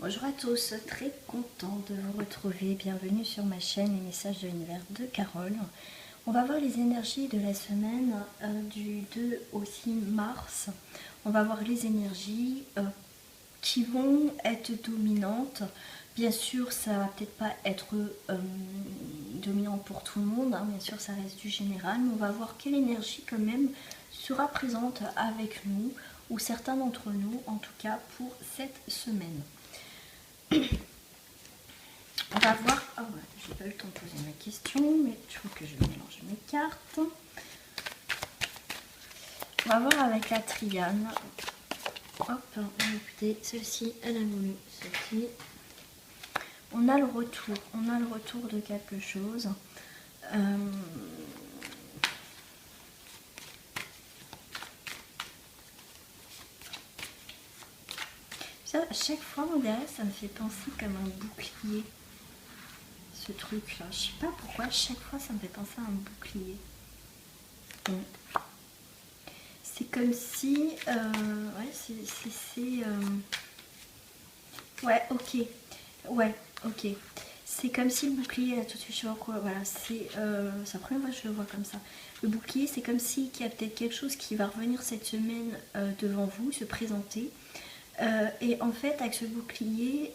Bonjour à tous, très contente de vous retrouver. Bienvenue sur ma chaîne Les Messages de l'Univers de Carole. On va voir les énergies de la semaine du 2 au 6 mars. On va voir les énergies qui vont être dominantes. Bien sûr, ça va peut-être pas être dominant pour tout le monde, hein. Bien sûr, ça reste du général, mais on va voir quelle énergie quand même sera présente avec nous, ou certains d'entre nous, en tout cas pour cette semaine. On va voir. Oh ouais, j'ai pas eu le temps de poser ma question, mais je crois que je vais mélanger mes cartes. On va voir avec la Triane. Hop, écoutez, celle-ci, elle a voulu celle-ci. On a le retour de quelque chose. Ça, à chaque fois, derrière, ça me fait penser comme un bouclier. Ce truc là, je sais pas pourquoi, chaque fois ça me fait penser à un bouclier. Bon. C'est comme si ouais, ok, ouais, ok, c'est comme si le bouclier là, tout de suite je vois quoi, voilà, c'est la première fois que je le vois comme ça. Le bouclier, c'est comme si il y a peut-être quelque chose qui va revenir cette semaine devant vous, se présenter, et en fait avec ce bouclier,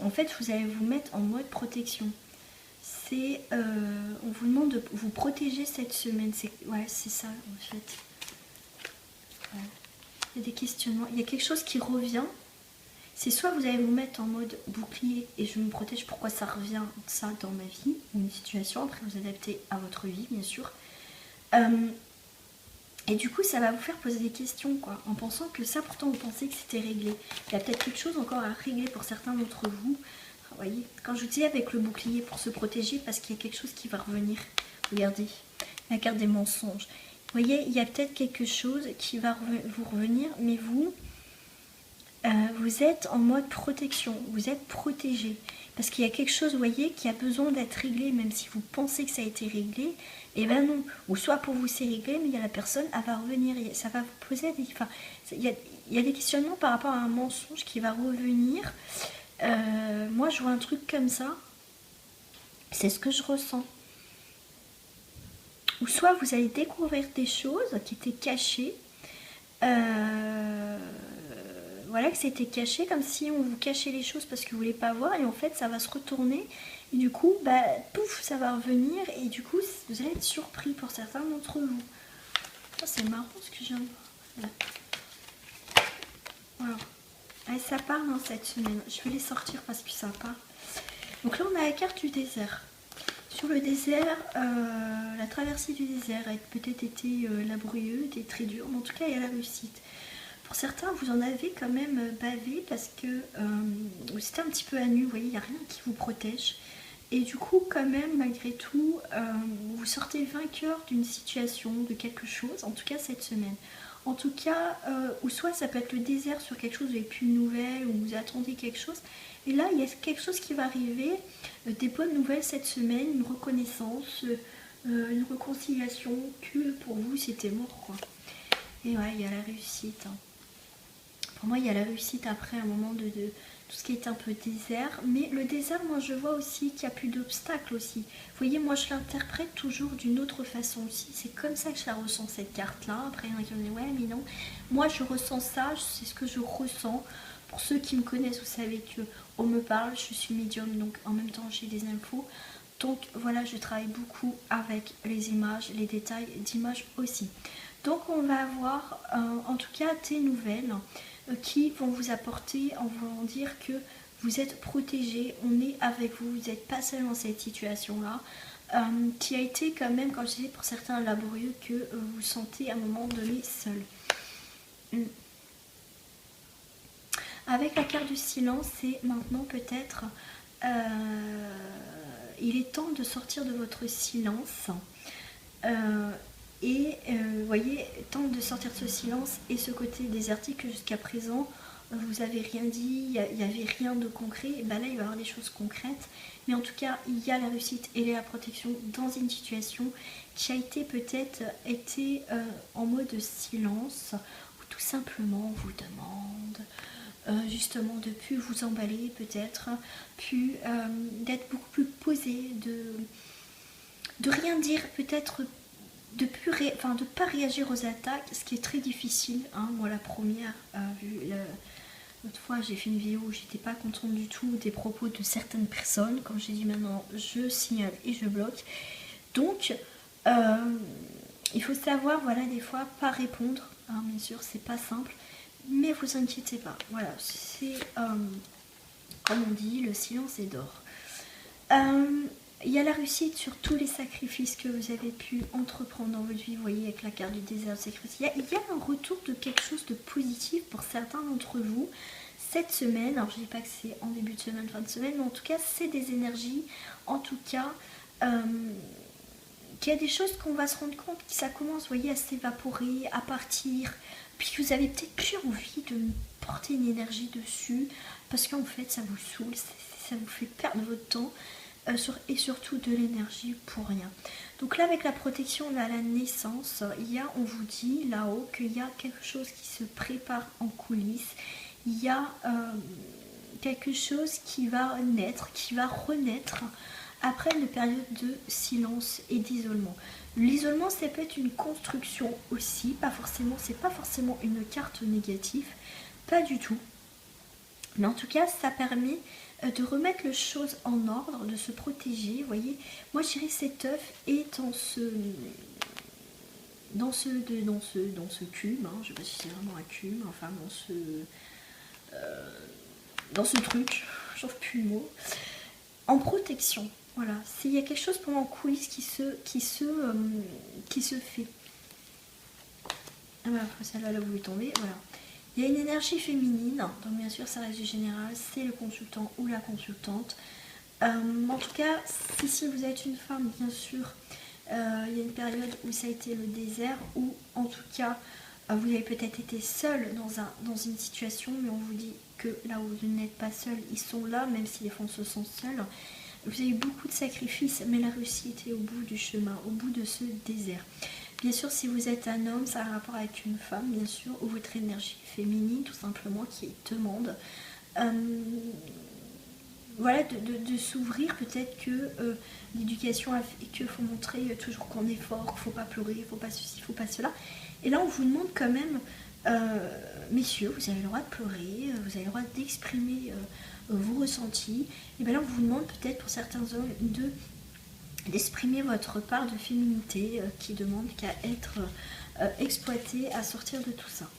en fait, vous allez vous mettre en mode protection. C'est, on vous demande de vous protéger cette semaine. Ouais, c'est ça en fait. Ouais. Il y a des questionnements. Il y a quelque chose qui revient. C'est soit vous allez vous mettre en mode bouclier et je me protège. Pourquoi ça revient ça dans ma vie, ou une situation. Après, vous adaptez à votre vie, bien sûr. Et du coup, ça va vous faire poser des questions, quoi, en pensant que ça, pourtant, vous pensez que c'était réglé. Il y a peut-être quelque chose encore à régler pour certains d'entre vous. Vous voyez, quand je vous dis avec le bouclier pour se protéger, parce qu'il y a quelque chose qui va revenir. Regardez, la carte des mensonges. Vous voyez, il y a peut-être quelque chose qui va vous revenir, mais vous, vous êtes en mode protection, vous êtes protégé. Parce qu'il y a quelque chose, vous voyez, qui a besoin d'être réglé, même si vous pensez que ça a été réglé, et ben non. Ou soit pour vous c'est réglé, mais il y a la personne, elle va revenir, ça va vous poser des... Enfin, il y a des questionnements par rapport à un mensonge qui va revenir. Moi je vois un truc comme ça, c'est ce que je ressens. Ou soit vous allez découvrir des choses qui étaient cachées, voilà, que c'était caché, comme si on vous cachait les choses parce que vous ne voulez pas voir, et en fait ça va se retourner, et du coup, bah, pouf, ça va revenir, et du coup, vous allez être surpris pour certains d'entre vous. Oh, c'est marrant ce que je viens de voir. Voilà. Allez, ça part dans cette semaine. Je vais les sortir parce que ça part. Donc là, on a la carte du désert. Sur le désert, la traversée du désert a peut-être été laborieuse et très dure, mais en tout cas, il y a la réussite. Pour certains, vous en avez quand même bavé parce que c'était un petit peu à nu, vous voyez, il n'y a rien qui vous protège. Et du coup, quand même, malgré tout, vous sortez vainqueur d'une situation, de quelque chose, en tout cas cette semaine. En tout cas, ou soit ça peut être le désert sur quelque chose, vous n'avez plus de nouvelles, ou vous attendez quelque chose. Et là, il y a quelque chose qui va arriver, des bonnes nouvelles cette semaine, une reconnaissance, une réconciliation, que pour vous c'était mort, quoi. Et ouais, il y a la réussite, hein. Pour moi, il y a la réussite après un moment de tout ce qui est un peu désert. Mais le désert, moi, je vois aussi qu'il n'y a plus d'obstacles aussi. Vous voyez, moi, je l'interprète toujours d'une autre façon aussi. C'est comme ça que je la ressens, cette carte-là. Après, il y en a qui me disent, ouais, mais non. Moi, je ressens ça, c'est ce que je ressens. Pour ceux qui me connaissent, vous savez qu'on me parle, je suis médium, donc en même temps, j'ai des infos. Donc, voilà, je travaille beaucoup avec les images, les détails d'images aussi. Donc, on va avoir, en tout cas, des nouvelles qui vont vous apporter en voulant dire que vous êtes protégé, on est avec vous, vous n'êtes pas seul dans cette situation-là, qui a été quand même, quand je disais pour certains laborieux, que vous vous sentez à un moment donné seul. Avec la carte du silence, c'est maintenant peut-être, il est temps de sortir de votre silence. Et vous voyez, temps de sortir de ce silence et ce côté désertique que jusqu'à présent vous avez rien dit, il n'y avait rien de concret. Et ben là, il va y avoir des choses concrètes, mais en tout cas, il y a la réussite et la protection dans une situation qui a été peut-être en mode silence, ou tout simplement on vous demande justement de plus vous emballer peut-être, puis d'être beaucoup plus posé, de rien dire peut-être, de pas réagir aux attaques, ce qui est très difficile, hein. Moi la première, l'autre fois j'ai fait une vidéo où j'étais pas contente du tout des propos de certaines personnes, comme j'ai dit maintenant je signale et je bloque. Donc il faut savoir, voilà, des fois pas répondre, hein, bien sûr c'est pas simple, mais vous inquiétez pas, voilà, c'est comme on dit, le silence est d'or. Il y a la réussite sur tous les sacrifices que vous avez pu entreprendre dans votre vie. Vous voyez avec la carte du désert de sacrifice, il y a un retour de quelque chose de positif pour certains d'entre vous cette semaine. Alors je ne dis pas que c'est en début de semaine, fin de semaine, mais en tout cas c'est des énergies, en tout cas qu'il y a des choses qu'on va se rendre compte que ça commence, vous voyez, à s'évaporer, à partir, puis vous avez peut-être plus envie de porter une énergie dessus parce qu'en fait ça vous saoule, ça vous fait perdre votre temps et surtout de l'énergie pour rien. Donc là avec la protection à la naissance, on vous dit là-haut qu'il y a quelque chose qui se prépare en coulisses, il y a quelque chose qui va naître, qui va renaître après une période de silence et d'isolement. L'isolement, ça peut être une construction aussi, c'est pas forcément une carte négative, pas du tout. Mais en tout cas, ça permet de remettre les choses en ordre, de se protéger. Vous voyez, moi je dirais cet œuf est dans ce cube, hein, je ne sais pas si c'est vraiment un cube, enfin dans ce truc, je trouve plus le mot, en protection. Voilà, s'il y a quelque chose pendant coulisses qui se fait. Ah bah, celle-là, là, vous lui tombez, voilà. Il y a une énergie féminine, donc bien sûr ça reste du général, c'est le consultant ou la consultante. En tout cas, si vous êtes une femme, bien sûr, il y a une période où ça a été le désert, ou en tout cas, vous avez peut-être été seule dans une situation, mais on vous dit que là où vous n'êtes pas seule, ils sont là, même si les femmes se sentent seules. Vous avez eu beaucoup de sacrifices, mais la réussite est au bout du chemin, au bout de ce désert. Bien sûr, si vous êtes un homme, ça a un rapport avec une femme, bien sûr, ou votre énergie féminine, tout simplement, qui demande voilà, de s'ouvrir. Peut-être que l'éducation a fait qu'il faut montrer toujours qu'on est fort, qu'il ne faut pas pleurer, il ne faut pas ceci, il ne faut pas cela. Et là, on vous demande quand même, messieurs, vous avez le droit de pleurer, vous avez le droit d'exprimer vos ressentis. Et bien là, on vous demande peut-être pour certains hommes d'exprimer votre part de féminité qui demande qu'à être exploitée, à sortir de tout ça.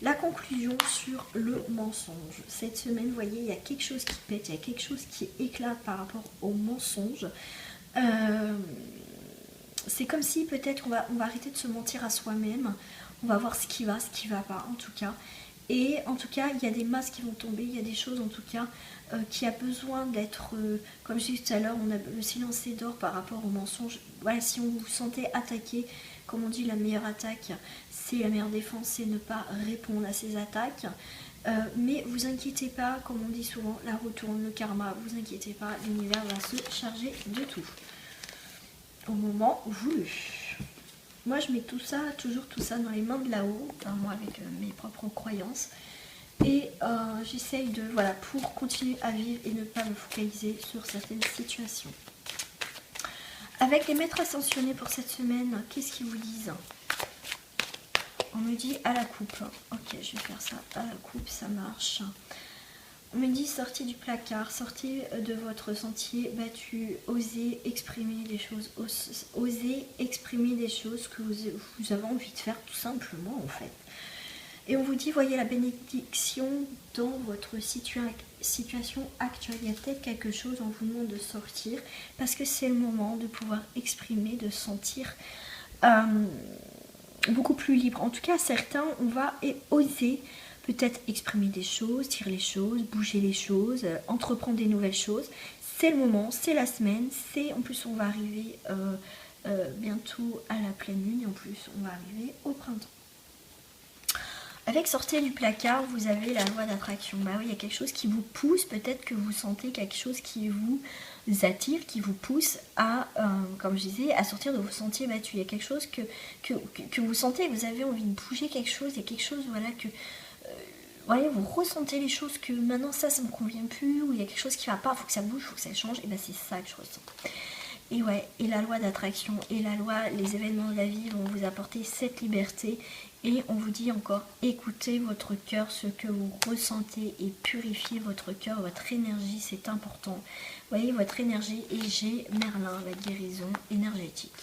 La conclusion sur le mensonge. Cette semaine, vous voyez, il y a quelque chose qui pète, il y a quelque chose qui éclate par rapport au mensonge. C'est comme si peut-être on va arrêter de se mentir à soi-même. On va voir ce qui va pas en tout cas. Et en tout cas, il y a des masques qui vont tomber, il y a des choses en tout cas qui a besoin d'être, comme j'ai dit tout à l'heure, on a le silence d'or par rapport au mensonge. Voilà, si on vous sentez attaqué, comme on dit, la meilleure attaque, c'est la meilleure défense, c'est ne pas répondre à ces attaques. Mais vous inquiétez pas, comme on dit souvent, la retourne, le karma, vous inquiétez pas, l'univers va se charger de tout. Au moment voulu. Moi je mets toujours tout ça dans les mains de là-haut, enfin, moi avec mes propres croyances. Et j'essaye pour continuer à vivre et ne pas me focaliser sur certaines situations. Avec les maîtres ascensionnés pour cette semaine, qu'est-ce qu'ils vous disent? On me dit à la coupe. Ok, je vais faire ça à la coupe, ça marche. On me dit sortez du placard, sortez de votre sentier battu, osez exprimer des choses, osez exprimer des choses que vous avez envie de faire tout simplement en fait. Et on vous dit, voyez la bénédiction dans votre situation actuelle. Il y a peut-être quelque chose, on vous demande de sortir parce que c'est le moment de pouvoir exprimer, de sentir beaucoup plus libre. En tout cas, certains, on va oser peut-être exprimer des choses, dire les choses, bouger les choses, entreprendre des nouvelles choses. C'est le moment, c'est la semaine, en plus on va arriver bientôt à la pleine lune et en plus on va arriver au printemps. Avec sortez du placard, vous avez la loi d'attraction. Bah oui, il y a quelque chose qui vous pousse, peut-être que vous sentez quelque chose qui vous attire, qui vous pousse à, comme je disais, à sortir de vos sentiers battus. Il y a quelque chose que vous sentez, vous avez envie de bouger quelque chose, il y a quelque chose, voilà, que voyez, vous ressentez les choses que maintenant ça me convient plus, ou il y a quelque chose qui va pas, il faut que ça bouge, il faut que ça change, et ben c'est ça que je ressens. Et ouais, et la loi d'attraction, et la loi, les événements de la vie vont vous apporter cette liberté, et on vous dit encore, écoutez votre cœur, ce que vous ressentez, et purifiez votre cœur, votre énergie, c'est important. Vous voyez, votre énergie, et j'ai Merlin, la guérison énergétique.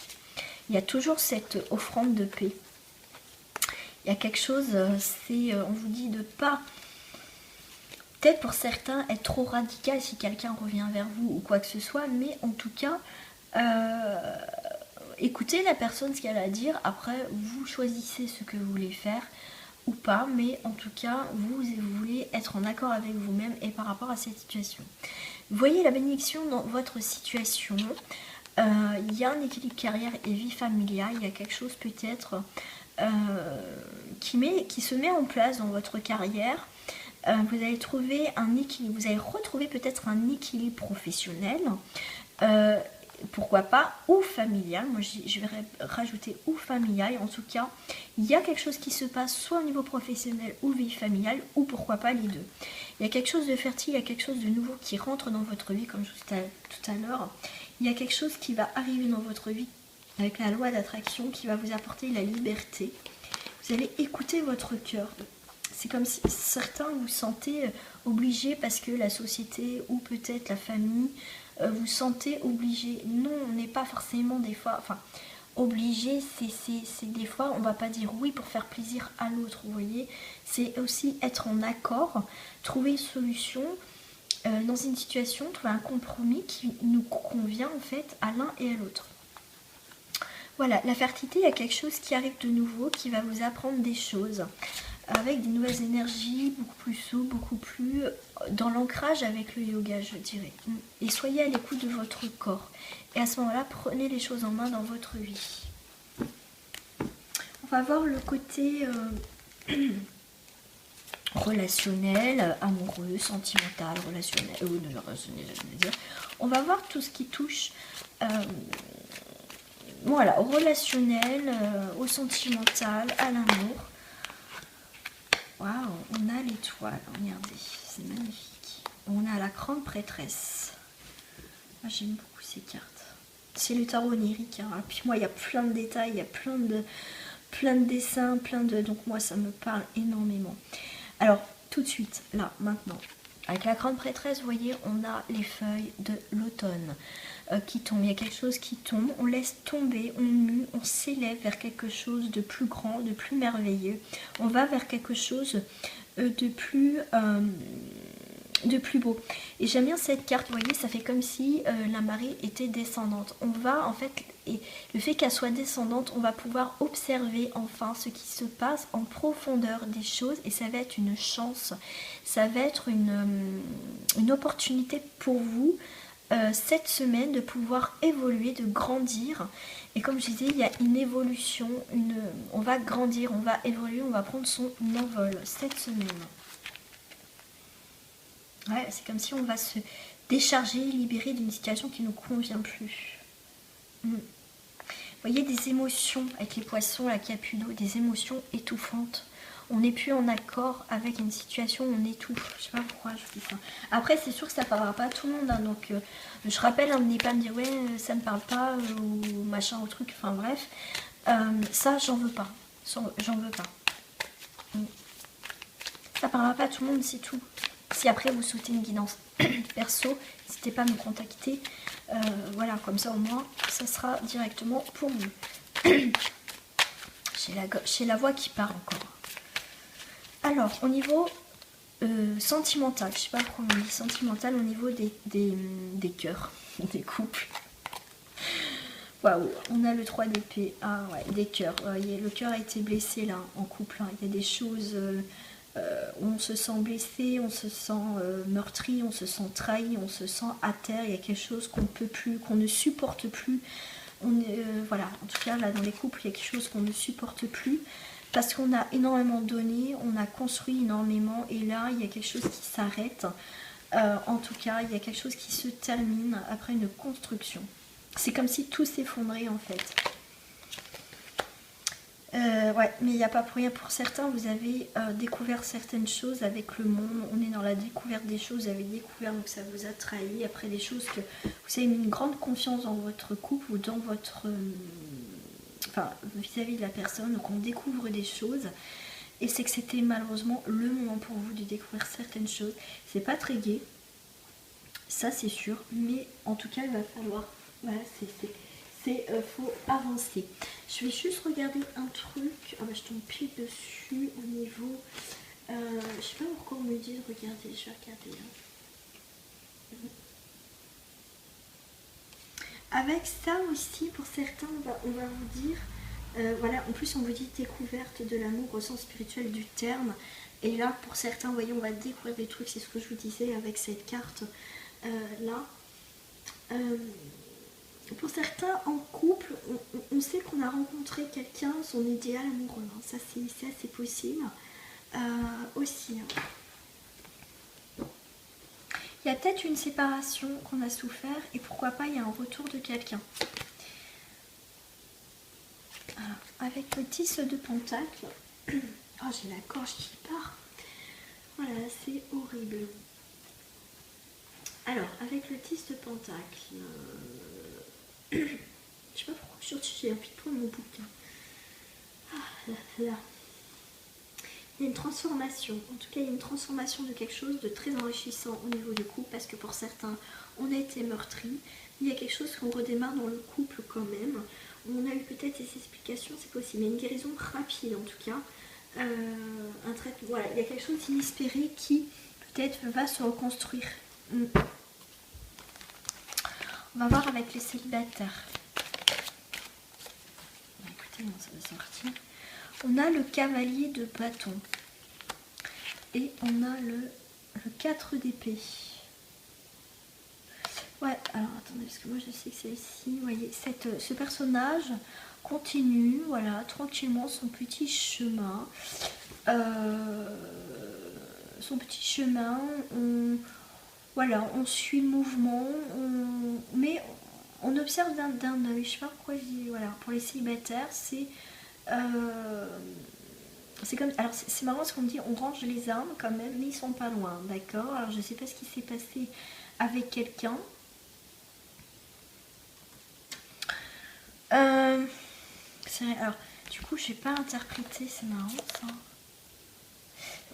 Il y a toujours cette offrande de paix. Il y a quelque chose, on vous dit de pas, peut-être pour certains, être trop radical si quelqu'un revient vers vous ou quoi que ce soit, mais en tout cas, écoutez la personne ce qu'elle a à dire, après vous choisissez ce que vous voulez faire ou pas, mais en tout cas, vous voulez être en accord avec vous-même et par rapport à cette situation. Voyez la bénédiction dans votre situation. Il y a un équilibre carrière et vie familiale, il y a quelque chose peut-être qui se met en place dans votre carrière. Vous allez trouver un équilibre, vous allez retrouver peut-être un équilibre professionnel, pourquoi pas, ou familial. Moi je vais rajouter ou familial. En tout cas, il y a quelque chose qui se passe soit au niveau professionnel ou vie familiale, ou pourquoi pas les deux. Il y a quelque chose de fertile, il y a quelque chose de nouveau qui rentre dans votre vie, comme je vous disais tout à l'heure. Il y a quelque chose qui va arriver dans votre vie avec la loi d'attraction qui va vous apporter la liberté. Vous allez écouter votre cœur. C'est comme si certains vous sentez obligés parce que la société ou peut-être la famille vous sentez obligés. Non, on n'est pas forcément des fois... Enfin, obligé, c'est des fois, on va pas dire oui pour faire plaisir à l'autre, vous voyez. C'est aussi être en accord, trouver une solution dans une situation, trouver un compromis qui nous convient en fait à l'un et à l'autre. Voilà, la fertilité, il y a quelque chose qui arrive de nouveau, qui va vous apprendre des choses, avec des nouvelles énergies, beaucoup plus souples, beaucoup plus dans l'ancrage avec le yoga, je dirais. Et soyez à l'écoute de votre corps. Et à ce moment-là, prenez les choses en main dans votre vie. On va voir le côté relationnel, amoureux, sentimental, relationnel, on va voir tout ce qui touche voilà, au relationnel, au sentimental, à l'amour. Waouh, on a l'étoile, regardez, c'est magnifique. On a la grande prêtresse. Moi, j'aime beaucoup ces cartes. C'est le tarot onirique. Hein. Puis moi, il y a plein de détails, il y a plein de dessins, donc moi, ça me parle énormément. Alors, tout de suite, là, maintenant, avec la grande prêtresse, vous voyez, on a les feuilles de l'automne qui tombent. Il y a quelque chose qui tombe, on laisse tomber, on mue, on s'élève vers quelque chose de plus grand, de plus merveilleux. On va vers quelque chose de plus beau. Et j'aime bien cette carte, vous voyez, ça fait comme si la marée était descendante. On va en fait, et le fait qu'elle soit descendante, on va pouvoir observer enfin ce qui se passe en profondeur des choses, et ça va être une chance, ça va être une opportunité pour vous cette semaine de pouvoir évoluer, de grandir. Et comme je disais, il y a une évolution, on va grandir, on va évoluer, on va prendre son envol cette semaine. Ouais, c'est comme si on va se décharger, libérer d'une situation qui ne nous convient plus. Vous voyez des émotions avec les poissons, là, qui a plus d'eau, des émotions étouffantes. On n'est plus en accord avec une situation, on étouffe. Je sais pas pourquoi je dis ça. Après, c'est sûr que ça ne parlera pas à tout le monde. Hein, donc, je rappelle, n'venez pas me dire, ouais, ça ne me parle pas, ou machin, ou truc. Enfin, bref. Ça, j'en veux pas. J'en veux pas. Ça ne parlera pas à tout le monde, c'est tout. Si après vous souhaitez une guidance perso, n'hésitez pas à me contacter. Voilà, comme ça au moins, ça sera directement pour vous. J'ai la voix qui part encore. Alors, au niveau sentimental, je sais pas pourquoi on dit sentimental, au niveau des cœurs, des couples. Waouh, on a le 3 d'épée. Ah ouais, des cœurs. Le cœur a été blessé là, en couple. Hein. Il y a des choses... on se sent blessé, on se sent meurtri, on se sent trahi, on se sent à terre, il y a quelque chose qu'on ne peut plus, qu'on ne supporte plus. Voilà, en tout cas là dans les couples il y a quelque chose qu'on ne supporte plus parce qu'on a énormément donné, on a construit énormément et là il y a quelque chose qui s'arrête. En tout cas il y a quelque chose qui se termine après une construction. C'est comme si tout s'effondrait en fait. Ouais, mais il n'y a pas pour rien. Pour certains, vous avez découvert certaines choses avec le monde. On est dans la découverte des choses. Vous avez découvert, donc ça vous a trahi. Après, des choses que vous avez mis une grande confiance dans votre couple ou dans votre... enfin, vis-à-vis de la personne. Donc, on découvre des choses. Et c'est que c'était malheureusement le moment pour vous de découvrir certaines choses. C'est pas très gai. Ça, c'est sûr. Mais en tout cas, il va falloir... Voilà, faut avancer. Je vais juste regarder un truc. Ah bah, je tombe pile dessus au niveau. Je sais pas pourquoi on me dit de regarder. Je vais regarder. Avec ça aussi, pour certains, on va vous dire. Voilà, en plus on vous dit découverte de l'amour au sens spirituel du terme. Et là, pour certains, vous voyez, on va découvrir des trucs. C'est ce que je vous disais avec cette carte là. Pour certains en couple, on sait qu'on a rencontré quelqu'un, son idéal amoureux. Hein. Ça, c'est assez possible aussi. Hein. Il y a peut-être une séparation qu'on a souffert et pourquoi pas il y a un retour de quelqu'un. Avec le 10 de pentacle. Oh, j'ai la gorge qui part. Voilà, c'est horrible. Alors, avec le 10 de pentacle... je sais pas pourquoi j'ai envie de prendre mon bouquin. Ah, là. Il y a une transformation. En tout cas, il y a une transformation de quelque chose de très enrichissant au niveau du couple. Parce que pour certains, on a été meurtris. Il y a quelque chose qu'on redémarre dans le couple quand même. On a eu peut-être des explications, c'est possible. Mais une guérison rapide en tout cas. Un traitement. Voilà, il y a quelque chose d'inespéré qui peut-être va se reconstruire. On va voir avec les célibataires. Écoutez, non, ça va sortir. On a le cavalier de bâton. Et on a le 4 d'épée. Ouais, alors attendez, parce que moi je sais que c'est ici. Vous voyez, ce personnage continue, voilà, tranquillement son petit chemin. Voilà, on suit le mouvement, mais on observe d'un œil. Je sais pas pourquoi je dis, voilà, pour les célibataires, c'est comme, alors c'est marrant parce qu'on me dit on range les armes quand même, mais ils sont pas loin, d'accord. Alors je sais pas ce qui s'est passé avec quelqu'un. Alors du coup je vais pas interpréter, c'est marrant ça.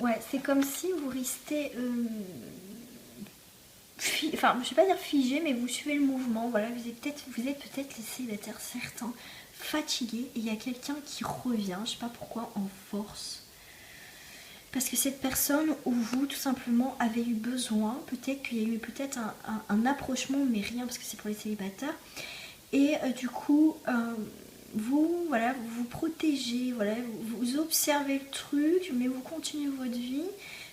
Ouais, c'est comme si vous restez enfin je vais pas dire figé, mais vous suivez le mouvement. Voilà, vous êtes peut-être les célibataires certains fatigués et il y a quelqu'un qui revient, je sais pas pourquoi, en force. Parce que cette personne ou vous tout simplement avez eu besoin, peut-être qu'il y a eu peut-être un approchement, mais rien parce que c'est pour les célibataires. Et du coup, vous vous protégez, voilà, vous observez le truc, mais vous continuez votre vie.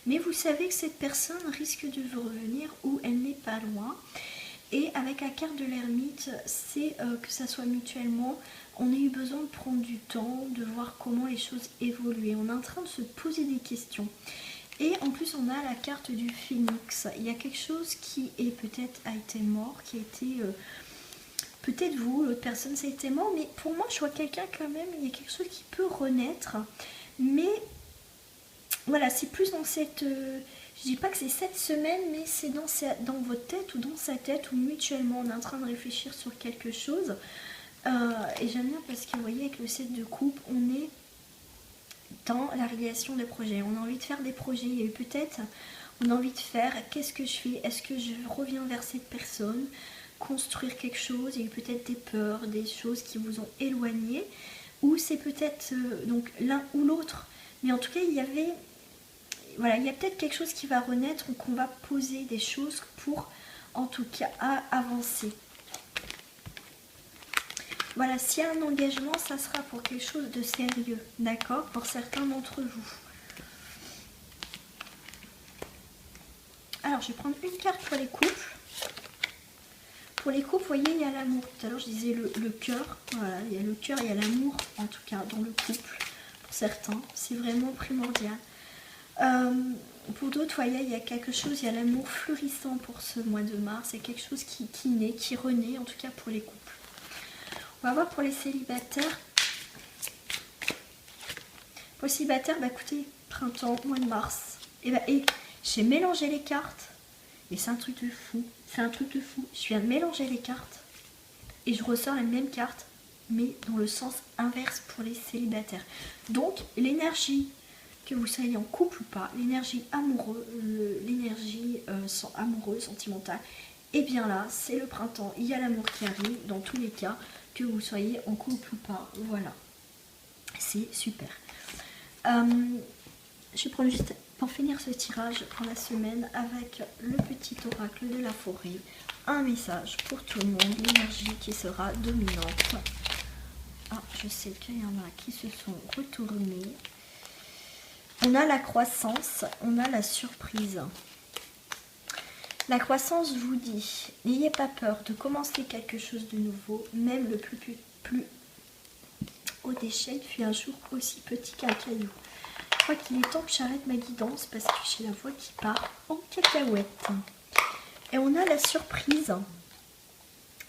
Mais vous savez que cette personne risque de vous revenir ou elle n'est pas loin. Et avec la carte de l'ermite, c'est que ça soit mutuellement, on a eu besoin de prendre du temps, de voir comment les choses évoluaient. On est en train de se poser des questions. Et en plus, on a la carte du phénix. Il y a quelque chose qui est peut-être a été mort, qui a été... peut-être vous, l'autre personne, ça a été mort. Mais pour moi, je vois quelqu'un quand même, il y a quelque chose qui peut renaître. Mais voilà, c'est plus dans cette... je dis pas que c'est cette semaine, mais c'est dans votre tête ou dans sa tête, ou mutuellement, on est en train de réfléchir sur quelque chose. Et j'aime bien parce que vous voyez avec le 7 de coupe, on est dans la réalisation des projets. On a envie de faire des projets. Il y a eu peut-être, on a envie de faire, qu'est-ce que je fais? Est-ce que je reviens vers cette personne? Construire quelque chose? Il y a eu peut-être des peurs, des choses qui vous ont éloigné. Ou c'est peut-être donc l'un ou l'autre. Mais en tout cas, il y avait... Voilà, il y a peut-être quelque chose qui va renaître ou qu'on va poser des choses pour, en tout cas, avancer. Voilà, s'il y a un engagement, ça sera pour quelque chose de sérieux, d'accord, pour certains d'entre vous. Alors, je vais prendre une carte pour les couples. Pour les couples, vous voyez, il y a l'amour. Tout à l'heure, je disais le cœur. Voilà, il y a le cœur, il y a l'amour, en tout cas, dans le couple. Pour certains, c'est vraiment primordial. Pour d'autres, vous voyez, il y a quelque chose, il y a l'amour fleurissant pour ce mois de mars. C'est quelque chose qui naît, qui renaît, en tout cas pour les couples. On va voir pour les célibataires. Pour célibataire, bah écoutez, printemps, mois de mars. Et j'ai mélangé les cartes. Et c'est un truc de fou. C'est un truc de fou. Je viens de mélanger les cartes. Et je ressors les mêmes cartes, mais dans le sens inverse pour les célibataires. Donc, l'énergie, que vous soyez en couple ou pas, l'énergie amoureuse, amoureuse, sentimentale, et bien là, c'est le printemps. Il y a l'amour qui arrive, dans tous les cas, que vous soyez en couple ou pas. Voilà. C'est super. Je vais prendre juste pour finir ce tirage pour la semaine avec le petit oracle de la forêt. Un message pour tout le monde, l'énergie qui sera dominante. Ah, je sais qu'il y en a qui se sont retournés. On a la croissance, on a la surprise. La croissance vous dit, n'ayez pas peur de commencer quelque chose de nouveau, même le plus haut d'échelle fut un jour aussi petit qu'un caillou. Je crois qu'il est temps que j'arrête ma guidance parce que j'ai la voix qui part en cacahuète. Et on a la surprise.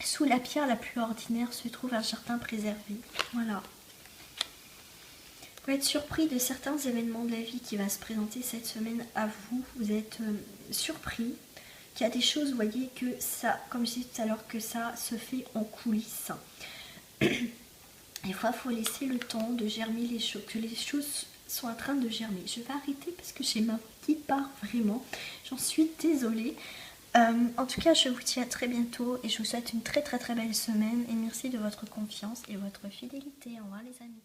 Sous la pierre la plus ordinaire se trouve un jardin préservé. Voilà. Vous êtes surpris de certains événements de la vie qui va se présenter cette semaine à vous. Vous êtes surpris qu'il y a des choses, vous voyez, que ça, comme je disais tout à l'heure, que ça se fait en coulisses. Des fois, il faut laisser le temps de germer les choses, que les choses sont en train de germer. Je vais arrêter parce que j'ai ma voix qui part vraiment. J'en suis désolée. En tout cas, je vous dis à très bientôt et je vous souhaite une très belle semaine et merci de votre confiance et votre fidélité. Au revoir les amis.